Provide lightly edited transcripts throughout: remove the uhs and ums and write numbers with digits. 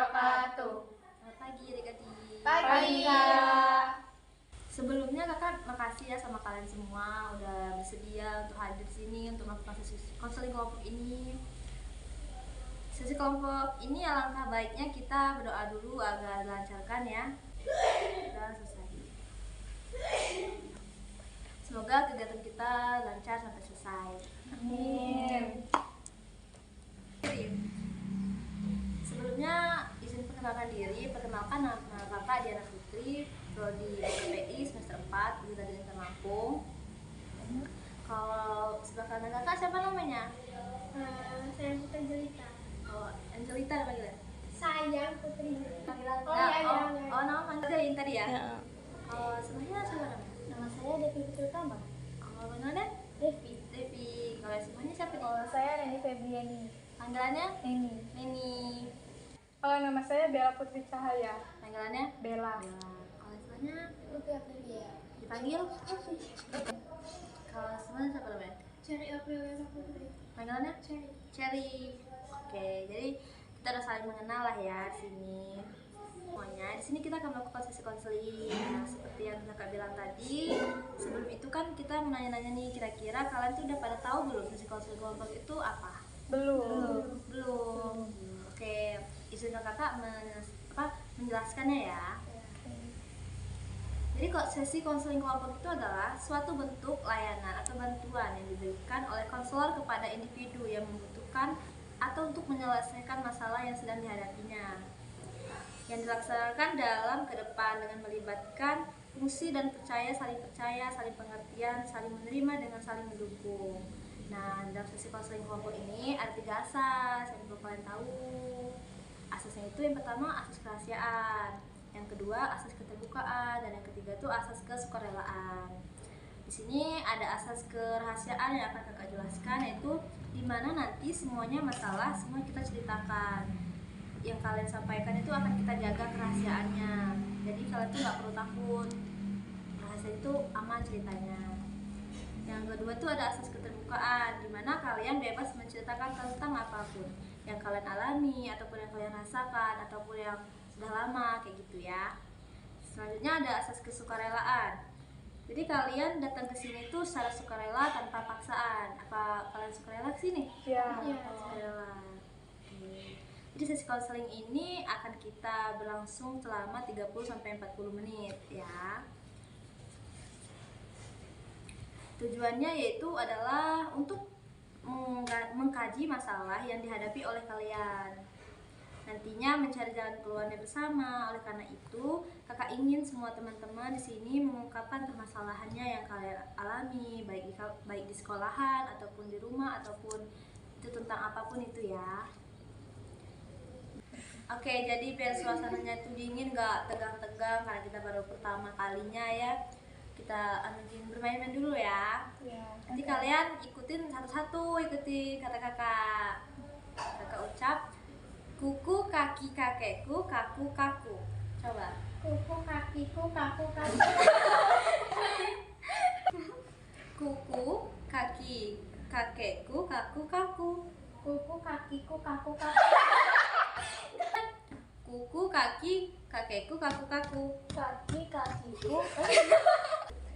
wabarakatuh. Selamat pagi adik-adik. Pagi Kak. Sebelumnya kakak makasih ya sama kalian semua udah bersedia untuk hadir di sini untuk melakukan sesi konseling kelompok ini. Sesi kelompok ini alangkah baiknya kita berdoa dulu agar dilancarkan ya dan selesai. Semoga kegiatan kita lancar sampai selesai. Amin. Sebelumnya izin perkenalkan diri. Perkenalkan nama kakak Diana Putri, prodi PPI semester 4 di Radin Lampung. Kalau sebelah kanan kakak siapa namanya? Saya Putri Angelita. Oh, Angelita panggilan. Sayang Putri. Panggilan. Oh, iya. Nama panggilan tadi ya. Kalau sebelahnya siapa namanya? Nama saya Devi Putri Utama. Kalau mana? Devi. Devi. Kalau semuanya siapa nih? Kalau saya Neni Febriani. Panggilannya? Neni. Neni. Kalau nama saya Bella Putri Cahaya. Panggilannya? Bella. Bella. Kalau semuanya Putri Aprilia. dipanggil? Kalau semuanya siapa namanya? Cherry Aprilia Putri. Panggilannya? Cherry. Cherry. Oke, jadi kita udah saling mengenal lah ya di sini. Semuanya di sini kita akan melakukan sesi konseling. Nah, seperti yang kakak bilang tadi, sebelum itu kan kita menanya-nanya nih, kira-kira kalian tuh udah pada tahu belum sesi konseling kelompok itu apa? Belum. Oke, izinkan kakak menjelaskannya ya. Jadi kok sesi konseling kelompok itu adalah suatu bentuk layanan atau bantuan yang diberikan oleh konselor kepada individu yang membutuhkan atau untuk menyelesaikan masalah yang sedang dihadapinya, yang dilaksanakan dalam ke depan dengan melibatkan fungsi dan percaya, saling pengertian, saling menerima dengan saling mendukung. Nah, dalam sesi konseling kelompok ini ada 3 asas yang perlu kalian tahu. Asasnya itu yang pertama asas kerahasiaan, yang kedua asas keterbukaan, dan yang ketiga itu asas kesukarelaan. Di sini ada asas kerahasiaan yang akan kakak jelaskan, yaitu dimana nanti semuanya masalah semua kita ceritakan. Yang kalian sampaikan itu akan kita jaga kerahasiaannya. Jadi kalian tuh nggak perlu takut, rahasia itu aman ceritanya. Yang kedua tuh ada asas keterbukaan, dimana kalian bebas menceritakan tentang apapun yang kalian alami, ataupun yang kalian rasakan, ataupun yang sudah lama, kayak gitu ya. Selanjutnya ada asas kesukarelaan. Jadi kalian datang ke sini tuh secara sukarela tanpa paksaan. Apa kalian sukarela kesini? Ya. Sukarela. Jadi sesi konseling ini akan kita berlangsung selama 30-40 menit ya. Tujuannya yaitu adalah untuk mengkaji masalah yang dihadapi oleh kalian. Nantinya mencari jalan keluarnya bersama. Oleh karena itu, kakak ingin semua teman-teman di sini mengungkapkan permasalahannya yang kalian alami, baik di sekolahan ataupun di rumah ataupun itu tentang apapun itu ya. Oke, jadi biar suasananya itu dingin, gak tegang-tegang karena kita baru pertama kalinya ya. Kita bermain-main dulu ya. Nanti kalian ikutin satu-satu, ikutin kata kakak. Kakak ucap, kuku kaki kakekku, kaku kaku. Coba. Kuku kakiku kaku kaku. Kuku kaki kakekku, kaku kaku. Kuku kakiku kaku kaku. Kuku kaki kakekku, kaku kaku. Kaki kakiku.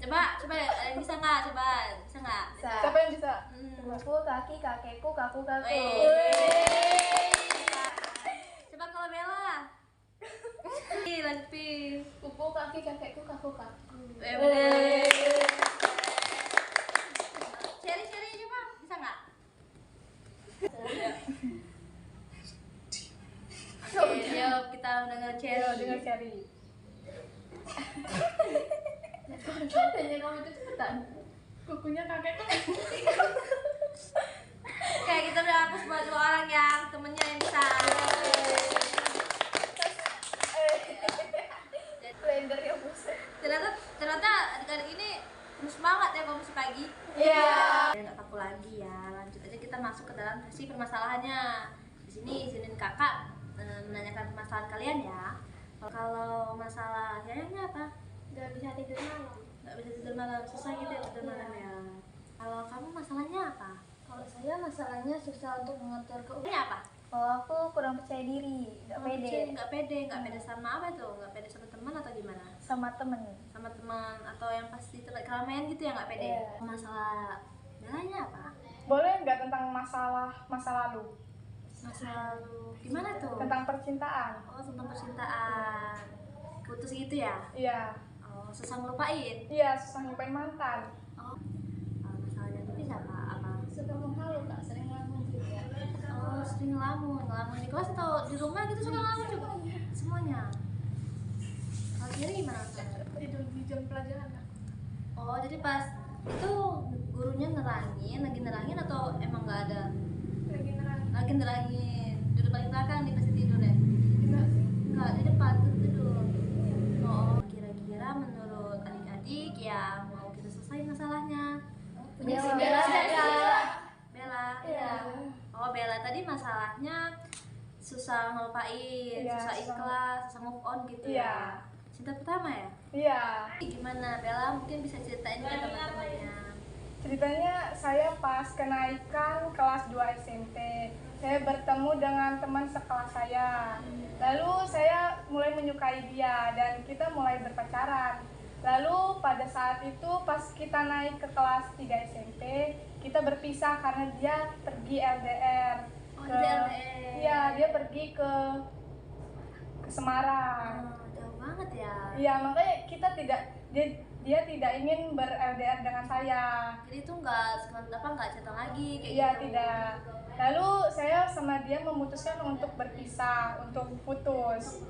Coba ada yang bisa nggak? Bisa nggak? Siapa yang bisa? Kuku kaki kakekku kaku kaku. Coba kalau Bella. Lanjutin. Kuku kaki kakekku kaku kaku. Bener. Cherry coba bisa nggak? Oke, yuk kita mendengar Cherry. Dengar Cherry. Tanya kamu itu cepetan. Kukunya kakekku. Oke, kita udah hapus buat 2 orang yang temennya yang bisa. Blender ya buset. Ternyata adik-adik ini terus semangat ya kalau masih pagi. Iya. Nggak kaku lagi ya. Lanjut aja kita masuk ke dalam sesi permasalahannya. Di sini izinin kakak menanyakan permasalahan kalian ya. Kalau masalah kayaknya apa? Gak bisa tidur malam. Nggak bisa tidur malam, susah gitu ya tidur malam ya. Kalau kamu masalahnya apa? Kalau saya masalahnya susah untuk mengatur Ini apa? Kalau aku kurang percaya diri, nggak pede Nggak pede sama apa tuh? Nggak pede sama teman atau gimana? sama temen. Sama teman atau yang pasti keramaian gitu ya nggak pede? Iya. Masalah Belanya apa? Boleh nggak tentang masa lalu? Masa lalu gimana tuh? Tentang percintaan. Oh, tentang percintaan. Putus gitu ya? Iya. Oh, susah ngelupain. Iya, susah ngelupain mantan. Oh, masalahnya tapi siapa? Apa? Suka menghalu kak, sering ngelamun juga. Oh, sering ngelamun di kelas atau di rumah gitu suka ngelamun juga? Semuanya. Kalau Kiri gimana? Tidur di jam pelajaran Kak. Oh, jadi pas itu gurunya lagi nerangin atau emang nggak ada? Lagi nerangin. Nerangin. Duduk paling belakang di pasti tidur ya? Enggak sih. Enggak, di depan tidur. Oh, kira-kira menurut adik-adik yang mau kita selesai masalahnya? Punya si Bella Bella ada. ada. Bella. Iya. Oh, Bella tadi masalahnya susah ngelupain, Iya, susah susah. ikhlas, susah move on gitu Iya. ya. Cinta pertama ya? Iya. Gimana Bella? Mungkin bisa ceritain ke teman-temannya. Ceritanya saya pas kenaikan kelas 2 SMP. Saya bertemu dengan teman sekelas saya. Lalu saya mulai menyukai dia dan kita mulai berpacaran. Lalu pada saat itu pas kita naik ke kelas 3 SMP, kita berpisah karena dia pergi LDR. Oh, jadi LDR. Iya, dia pergi ke Semarang. Oh, jauh banget ya. Iya, makanya kita dia tidak ingin ber-LDR dengan saya. Jadi itu nggak cerita lagi kayak Iya, gitu. tidak. Lalu saya sama dia memutuskan untuk berpisah, untuk putus.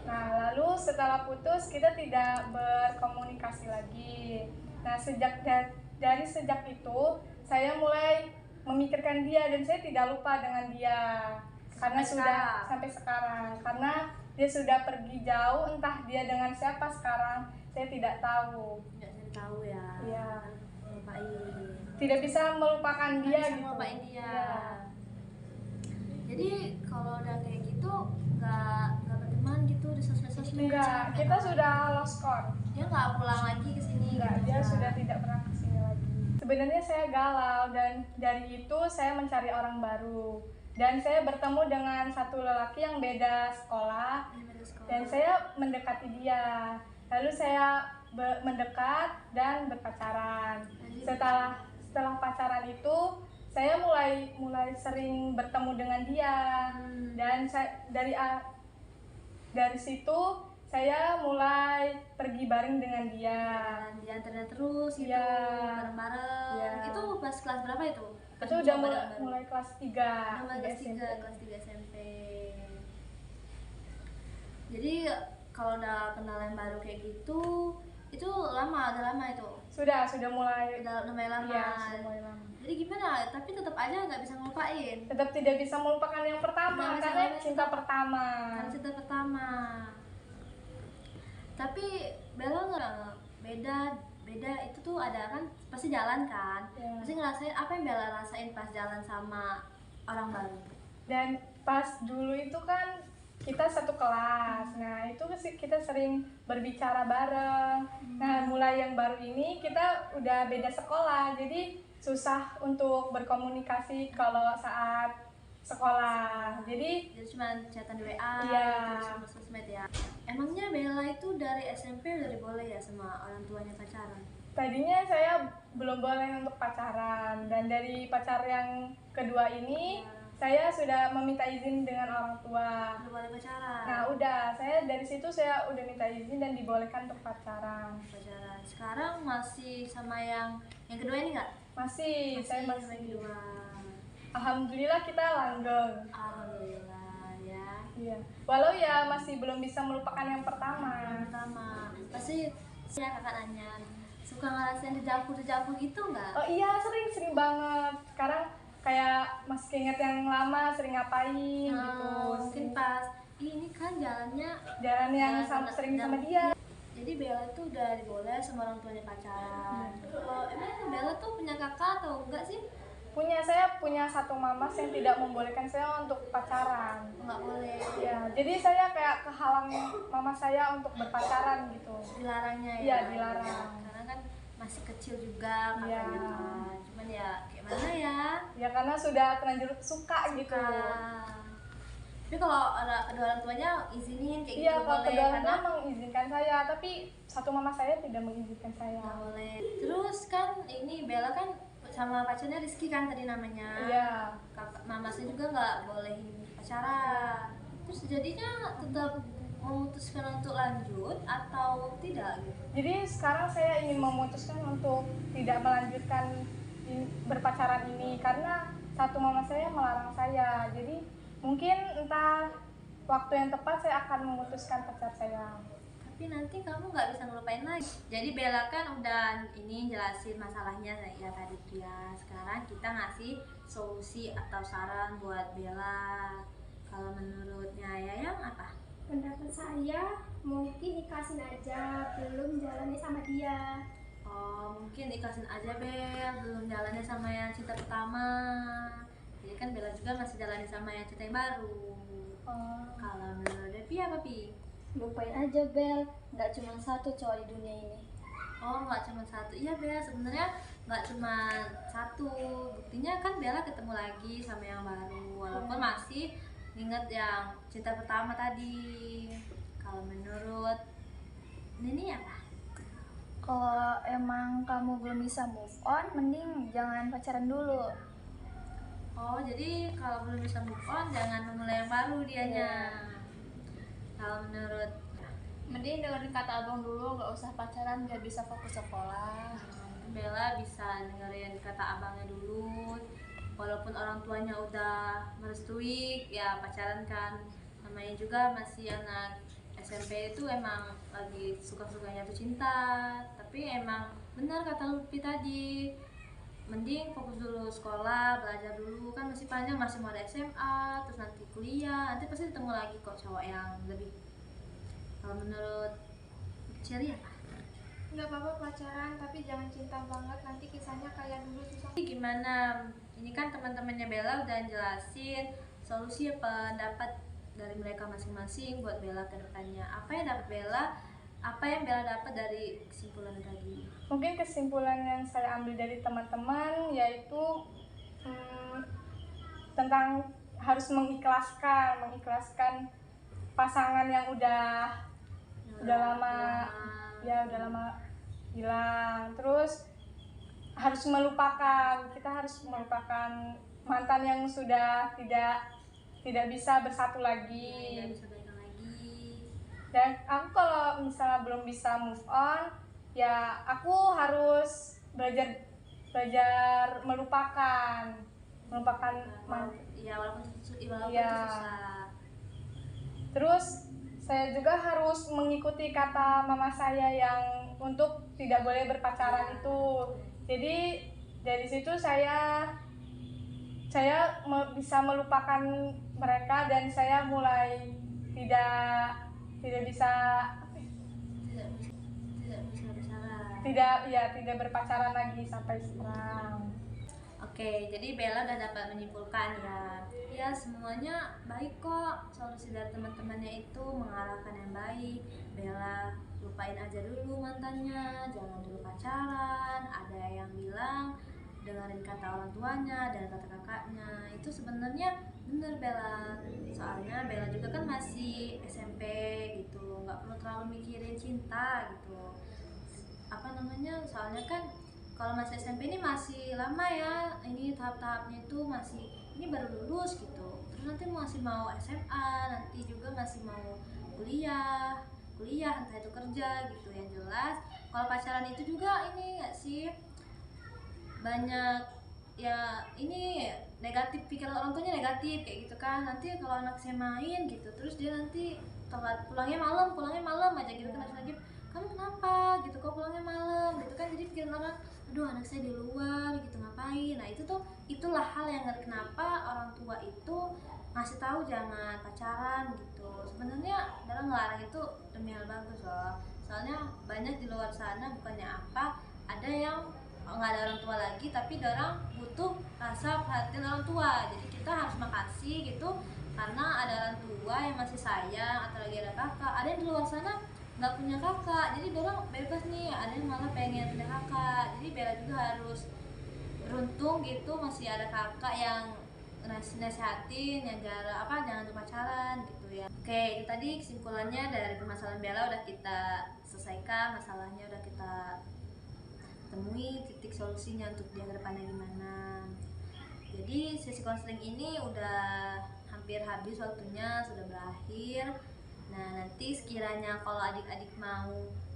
Nah, lalu setelah putus kita tidak berkomunikasi lagi. Nah, dari sejak itu saya mulai memikirkan dia dan saya tidak lupa dengan dia karena sampai sekarang karena dia sudah pergi jauh, entah dia dengan siapa sekarang saya tidak tahu. Nggak jadi tahu ya. Iya. Lupain. Tidak bisa melupakan dia Nggak bisa gitu. ngelupain dia. Iya. Jadi kalau udah kayak gitu nggak berteman gitu di sosmed. Enggak, kita sudah lost contact. Dia nggak pulang lagi ke sini. Enggak, gitu dia ya. sudah tidak pernah kesini lagi. Sebenarnya saya galau dan dari itu saya mencari orang baru. Dan saya bertemu dengan satu lelaki yang beda sekolah Dia beda sekolah. dan saya mendekati dia. Lalu saya mendekat dan berpacaran. Setelah pacaran itu saya mulai sering bertemu dengan dia dan dari situ saya mulai pergi bareng dengan dia. Dan diantarin terus gitu, Iya. bareng-bareng. Iya. Itu pas kelas berapa itu? Itu udah mulai kelas 3 Udah mulai kelas 3 SMP. Jadi kalau udah kenal yang baru kayak gitu, itu udah lama itu. Sudah mulai. Udah lumayan lama. Iya, sudah mulai lama. Jadi gimana? Tapi tetap aja nggak bisa ngelupain. Tetap tidak bisa melupakan yang pertama Nggak bisa karena melupain cinta pertama. Karena cinta pertama. Tapi Bella nggak beda itu tuh ada kan pasti jalan kan. Iya. Pasti ngerasain apa yang Bella rasain pas jalan sama orang baru. Dan pas dulu itu kan kita satu kelas. Nah, itu sih kita sering berbicara bareng. Nah, mulai yang baru ini kita udah beda sekolah. Jadi susah untuk berkomunikasi kalau saat sekolah. Jadi cuma chatan di WA, Iya. gitu, sama sosmed ya. Emangnya Bella itu dari SMP udah boleh ya sama orang tuanya pacaran? tadinya saya belum boleh untuk pacaran dan dari pacar yang kedua ini saya sudah meminta izin dengan orang tua. Udah boleh pacaran? Nah, udah, saya dari situ saya udah minta izin dan dibolehkan untuk pacaran. Pacaran. Sekarang masih sama yang kedua ini nggak? Saya sama masih. yang kedua. Alhamdulillah kita langgeng. Alhamdulillah ya. Iya. Walau ya masih belum bisa melupakan yang pertama. Pertama, pasti ya kakak nanya, suka ngerasain dejavu gitu nggak? Oh iya, sering banget. Sekarang kayak masih keinget yang lama, sering ngapain gitu. Mungkin pas ini kan jalannya Jalan yang jalan sering sama dia. Jadi Bella tuh udah diboleh sama orang tuanya pacaran. Kalau emang Bella tuh punya kakak atau enggak sih? Saya punya satu mama yang tidak membolehkan saya untuk pacaran. Nggak boleh. Ya, jadi saya kayak kehalang mama saya untuk berpacaran gitu. Dilarangnya ya? Iya, dilarang. Karena kan masih kecil juga kakaknya Iya. kan. Cuman ya kayak mana ya? Ya karena sudah terlanjur suka gitu. Suka. Tapi kalau ada kedua orang tuanya izinin kayak Iya, gitu kalau boleh, kedua orang karena tua mengizinkan saya, tapi satu mama saya tidak mengizinkan saya. nggak boleh. Terus kan ini Bella kan sama pacarnya Rizky kan tadi namanya. Iya. Mama saya juga nggak bolehin pacaran. Terus jadinya tetap memutuskan untuk lanjut atau tidak gitu. Jadi sekarang saya ingin memutuskan untuk tidak melanjutkan berpacaran ini karena satu mama saya melarang saya. Jadi mungkin entah waktu yang tepat saya akan memutuskan pacar saya. Tapi nanti kamu nggak bisa ngelupain lagi. Jadi Bella kan udah ini jelasin masalahnya ya tadi tuh ya. Sekarang kita ngasih solusi atau saran buat Bella. Kalau menurutnya Yayang apa? Pendapat saya mungkin ikhlasin aja, belum jalani sama dia. Oh, mungkin ikhlasin aja Bel, belum jalannya sama yang cinta pertama. Jadi kan Bella juga masih jalani sama yang cinta yang baru. Kalau menurut Devi apa Pi? Lupain aja Bel, nggak cuma satu cowok di dunia ini. Oh, nggak cuma satu. Iya Bella, sebenarnya nggak cuma satu. Buktinya kan Bella ketemu lagi sama yang baru, walaupun masih ingat yang cinta pertama tadi. Kalau menurut Nini apa? Kalau emang kamu belum bisa move on, mending jangan pacaran dulu. Oh, jadi kalau belum bisa move on jangan memulai yang baru dianya. Kalau menurut Mending dengerin kata abang dulu, nggak usah pacaran biar bisa fokus sekolah. Bella bisa dengerin kata abangnya dulu, walaupun orang tuanya udah merestui ya pacaran kan, namanya juga masih anak SMP itu emang lagi suka-sukanya tuh cinta. Tapi emang benar kata Lupi tadi, mending fokus dulu sekolah, belajar dulu, kan masih panjang, masih mau ada SMA, terus nanti kuliah, nanti pasti ketemu lagi kok cowok yang lebih. Kalau menurut Cherry apa? Nggak apa-apa pacaran, tapi jangan cinta banget, nanti kisahnya kayak dulu susah. Gimana? Ini kan teman-temannya Bella udah jelasin solusi pendapat dari mereka masing-masing buat Bella ke depannya. Apa yang dapat Bella? Apa yang Bella dapat dari kesimpulan tadi? Mungkin kesimpulan yang saya ambil dari teman-teman yaitu tentang harus mengikhlaskan pasangan yang udah lama hilang. Terus harus melupakan, kita harus melupakan mantan yang sudah tidak bisa bersatu lagi. Nggak bisa balikan lagi. Dan aku kalau misalnya belum bisa move on, ya aku harus belajar melupakan Ya walaupun Iya. itu susah. Terus saya juga harus mengikuti kata mama saya yang untuk tidak boleh berpacaran itu. Jadi dari situ saya bisa melupakan mereka dan saya mulai tidak bisa tidak berpacaran lagi sampai sekarang. Oke, jadi Bella udah dapat menyimpulkan ya semuanya baik kok, solusi dari teman-temannya itu mengarahkan yang baik. Bella lupain aja dulu mantannya, jangan dulu pacaran. Ada yang bilang dengerin kata orang tuanya dan kata kakaknya, itu sebenarnya bener Bella. Soalnya Bella juga kan masih SMP gitu, nggak perlu terlalu mikirin cinta gitu. Soalnya kan kalau masih SMP ini masih lama ya, ini tahap-tahapnya itu masih, ini baru lulus gitu, terus nanti masih mau SMA, nanti juga masih mau kuliah entah itu kerja gitu. Yang jelas kalau pacaran itu juga ini nggak sih banyak ya ini negatif, pikiran orang tuanya negatif kayak gitu kan. Nanti kalau anak saya main gitu terus dia nanti telat pulangnya malam aja gitu kan, lagi kamu kenapa gitu kok pulangnya malam gitu kan. Jadi pikiran orang, aduh anak saya di luar gitu ngapain. Nah itulah hal yang kenapa orang tua itu ngasih tahu jangan pacaran gitu. Sebenarnya dalam ngelarang itu demi hal bagus loh. Soalnya banyak di luar sana bukannya apa, ada yang nggak ada orang tua lagi tapi orang butuh rasa perhatian orang tua. Jadi kita harus makasih gitu karena ada orang tua yang masih sayang, atau lagi ada kakak. Ada yang di luar sana nggak punya kakak, jadi orang bebas nih, ada yang malah pengen punya kakak. Jadi Bella juga harus beruntung gitu masih ada kakak yang nasihatin ya jangan pacaran gitu ya. Oke, itu tadi kesimpulannya dari permasalahan Bella udah kita selesaikan, masalahnya udah kita temui titik solusinya untuk dia ke depannya gimana. Jadi sesi konseling ini udah hampir habis waktunya, sudah berakhir. Nah, nanti sekiranya kalau adik-adik mau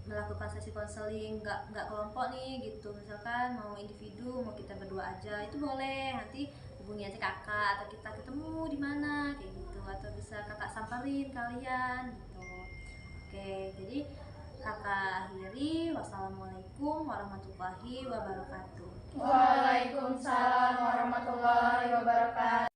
melakukan sesi konseling nggak kelompok nih gitu, misalkan mau individu, mau kita berdua aja, itu boleh, nanti hubungi aja kakak atau kita ketemu di mana kayak gitu, atau bisa kakak samperin kalian gitu. Oke, jadi kakak akhiri, wassalamualaikum warahmatullahi wabarakatuh. Waalaikumsalam warahmatullahi wabarakatuh.